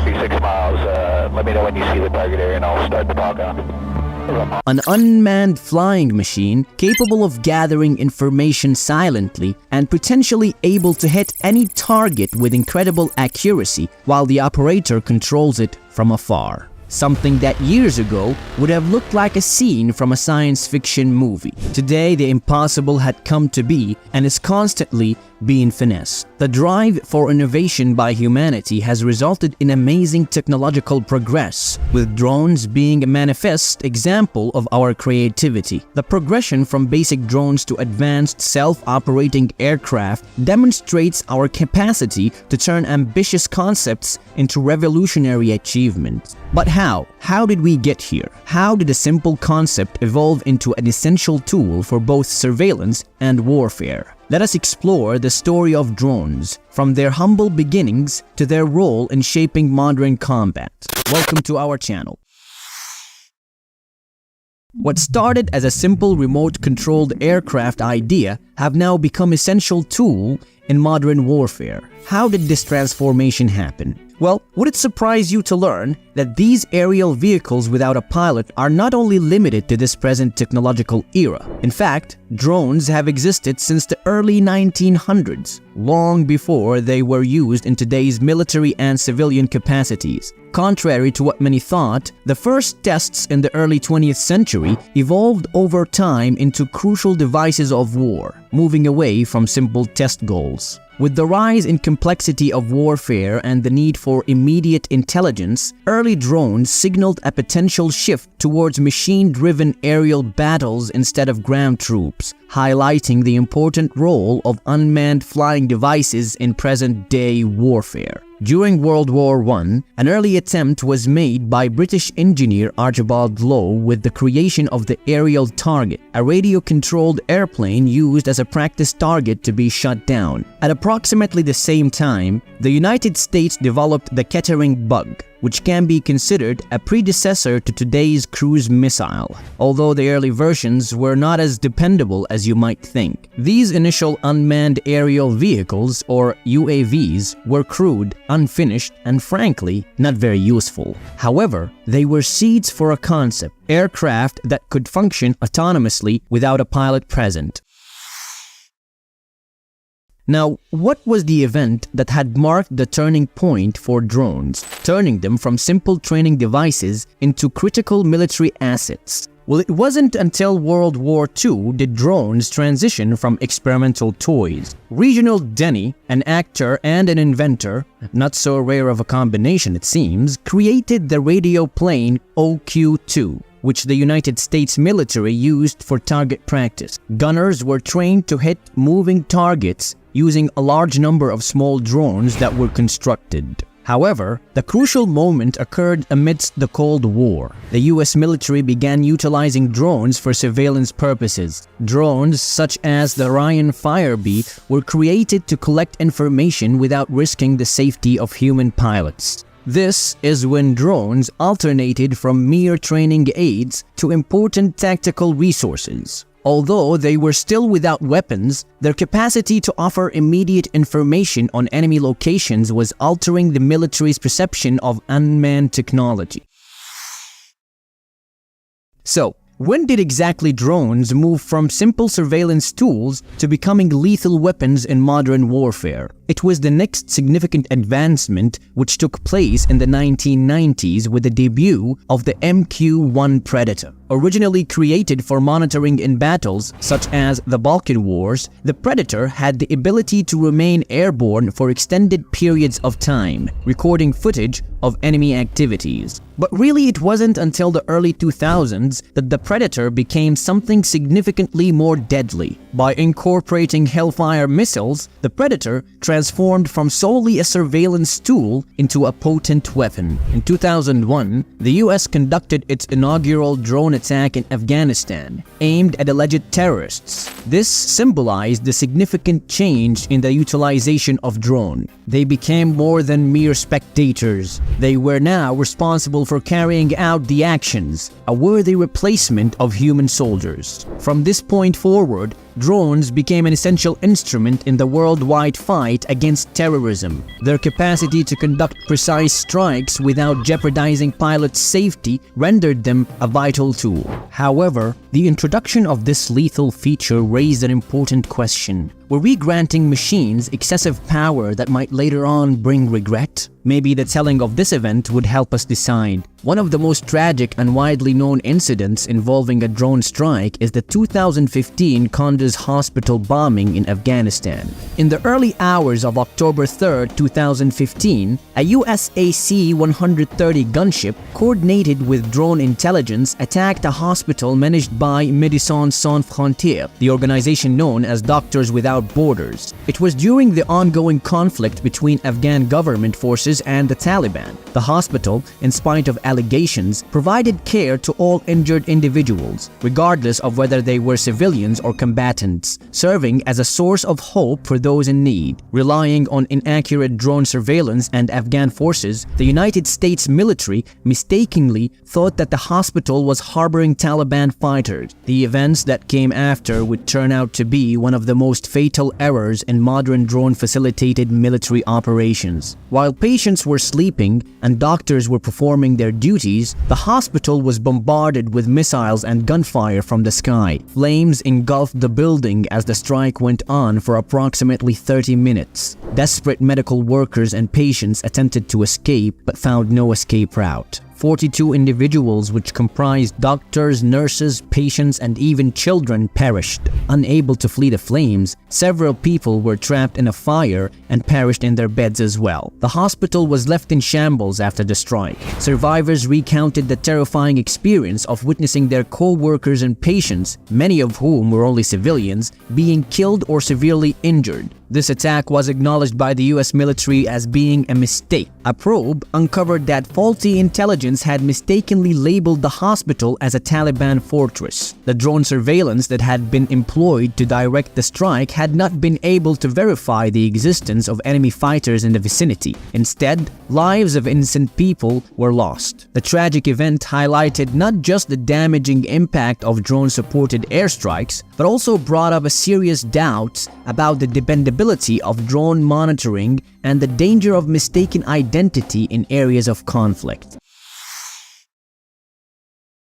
copy 6 miles. Let me know when you see the target area and I'll start the talk on. An unmanned flying machine capable of gathering information silently and potentially able to hit any target with incredible accuracy while the operator controls it from afar. Something that years ago would have looked like a scene from a science fiction movie. Today, the impossible had come to be and is constantly being finessed. The drive for innovation by humanity has resulted in amazing technological progress, with drones being a manifest example of our creativity. The progression from basic drones to advanced self-operating aircraft demonstrates our capacity to turn ambitious concepts into revolutionary achievements. But how? How did we get here? How did a simple concept evolve into an essential tool for both surveillance and warfare? Let us explore the story of drones, from their humble beginnings to their role in shaping modern combat. Welcome to our channel. What started as a simple remote-controlled aircraft idea have now become essential tool in modern warfare. How did this transformation happen? Well, would it surprise you to learn that these aerial vehicles without a pilot are not only limited to this present technological era? In fact, drones have existed since the early 1900s, long before they were used in today's military and civilian capacities. Contrary to what many thought, the first tests in the early 20th century evolved over time into crucial devices of war, moving away from simple test goals. With the rise in complexity of warfare and the need for immediate intelligence, early drones signaled a potential shift towards machine-driven aerial battles instead of ground troops, highlighting the important role of unmanned flying devices in present-day warfare. During World War I, an early attempt was made by British engineer Archibald Lowe with the creation of the aerial target, a radio-controlled airplane used as a practice target to be shot down. At approximately the same time, the United States developed the Kettering bug, which can be considered a predecessor to today's cruise missile, although the early versions were not as dependable as you might think. These initial unmanned aerial vehicles, or UAVs, were crude, unfinished, and frankly, not very useful. However, they were seeds for a concept, aircraft that could function autonomously without a pilot present. Now, what was the event that had marked the turning point for drones, turning them from simple training devices into critical military assets? Well, it wasn't until World War II did drones transition from experimental toys. Reginald Denny, an actor and an inventor, not so rare of a combination it seems, created the radio plane OQ-2, which the United States military used for target practice. Gunners were trained to hit moving targets using a large number of small drones that were constructed. However, the crucial moment occurred amidst the Cold War. The US military began utilizing drones for surveillance purposes. Drones such as the Ryan Firebee were created to collect information without risking the safety of human pilots. This is when drones alternated from mere training aids to important tactical resources. Although they were still without weapons, their capacity to offer immediate information on enemy locations was altering the military's perception of unmanned technology. So, when did exactly drones move from simple surveillance tools to becoming lethal weapons in modern warfare? It was the next significant advancement which took place in the 1990s with the debut of the MQ-1 Predator. Originally created for monitoring in battles such as the Balkan Wars, the Predator had the ability to remain airborne for extended periods of time, recording footage of enemy activities. But really, it wasn't until the early 2000s that the Predator became something significantly more deadly. By incorporating Hellfire missiles, the Predator transformed from solely a surveillance tool into a potent weapon. In 2001, the US conducted its inaugural drone attack in Afghanistan, aimed at alleged terrorists. This symbolized the significant change in the utilization of drones. They became more than mere spectators. They were now responsible for carrying out the actions, a worthy replacement of human soldiers. From this point forward, drones became an essential instrument in the worldwide fight against terrorism. Their capacity to conduct precise strikes without jeopardizing pilots' safety rendered them a vital tool. However, the introduction of this lethal feature raised an important question. Were we granting machines excessive power that might later on bring regret? Maybe the telling of this event would help us decide. One of the most tragic and widely known incidents involving a drone strike is the 2015 Kunduz hospital bombing in Afghanistan. In the early hours of October 3, 2015, a US AC-130 gunship coordinated with drone intelligence attacked a hospital managed by Médecins Sans Frontières, the organization known as Doctors Without Borders. It was during the ongoing conflict between Afghan government forces and the Taliban. The hospital, in spite of allegations, provided care to all injured individuals, regardless of whether they were civilians or combatants, serving as a source of hope for those in need. Relying on inaccurate drone surveillance and Afghan forces, the United States military mistakenly thought that the hospital was harboring Taliban fighters. The events that came after would turn out to be one of the most fatal errors in modern drone-facilitated military operations. While patients were sleeping and doctors were performing their duties, the hospital was bombarded with missiles and gunfire from the sky. Flames engulfed the building as the strike went on for approximately 30 minutes. Desperate medical workers and patients attempted to escape but found no escape route. 42 individuals, which comprised doctors, nurses, patients, and even children, perished. Unable to flee the flames, several people were trapped in a fire and perished in their beds as well. The hospital was left in shambles after the strike. Survivors recounted the terrifying experience of witnessing their co-workers and patients, many of whom were only civilians, being killed or severely injured. This attack was acknowledged by the US military as being a mistake. A probe uncovered that faulty intelligence had mistakenly labeled the hospital as a Taliban fortress. The drone surveillance that had been employed to direct the strike had not been able to verify the existence of enemy fighters in the vicinity. Instead, lives of innocent people were lost. The tragic event highlighted not just the damaging impact of drone-supported airstrikes, but also brought up a serious doubts about the dependability of drone monitoring and the danger of mistaken identity in areas of conflict.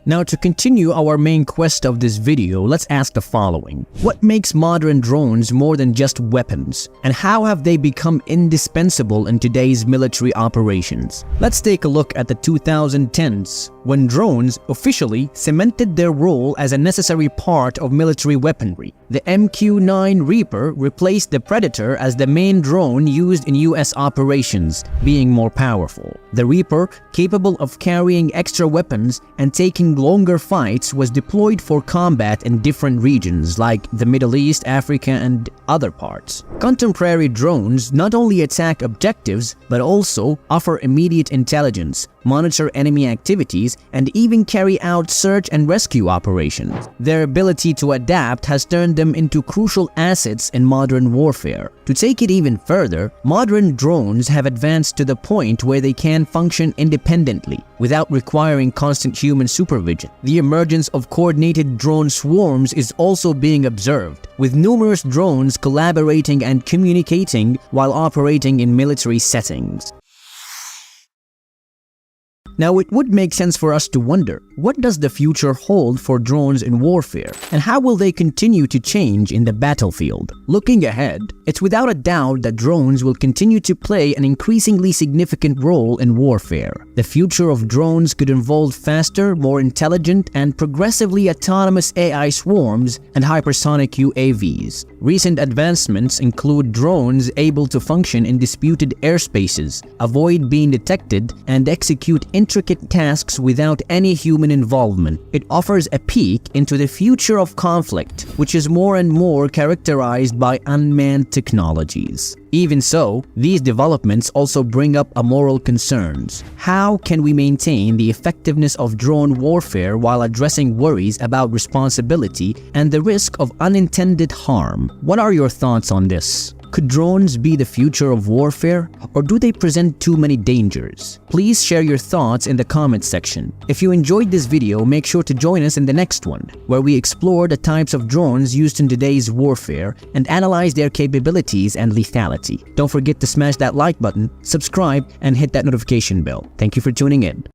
Now, to continue our main quest of this video, let's ask the following. What makes modern drones more than just weapons? And how have they become indispensable in today's military operations? Let's take a look at the 2010s, when drones officially cemented their role as a necessary part of military weaponry. The MQ-9 Reaper replaced the Predator as the main drone used in US operations, being more powerful. The Reaper, capable of carrying extra weapons and taking longer fights, was deployed for combat in different regions like the Middle East, Africa, and other parts. Contemporary drones not only attack objectives but also offer immediate intelligence, monitor enemy activities, and even carry out search and rescue operations. Their ability to adapt has turned them into crucial assets in modern warfare. To take it even further, modern drones have advanced to the point where they can function independently, without requiring constant human supervision. The emergence of coordinated drone swarms is also being observed, with numerous drones collaborating and communicating while operating in military settings. Now, it would make sense for us to wonder, what does the future hold for drones in warfare, and how will they continue to change in the battlefield? Looking ahead, it's without a doubt that drones will continue to play an increasingly significant role in warfare. The future of drones could involve faster, more intelligent, and progressively autonomous AI swarms and hypersonic UAVs. Recent advancements include drones able to function in disputed airspaces, avoid being detected, and execute intricate tasks without any human involvement. It offers a peek into the future of conflict, which is more and more characterized by unmanned technologies. Even so, these developments also bring up moral concerns. How can we maintain the effectiveness of drone warfare while addressing worries about responsibility and the risk of unintended harm? What are your thoughts on this? Could drones be the future of warfare, or do they present too many dangers? Please share your thoughts in the comments section. If you enjoyed this video, make sure to join us in the next one, where we explore the types of drones used in today's warfare and analyze their capabilities and lethality. Don't forget to smash that like button, subscribe, and hit that notification bell. Thank you for tuning in.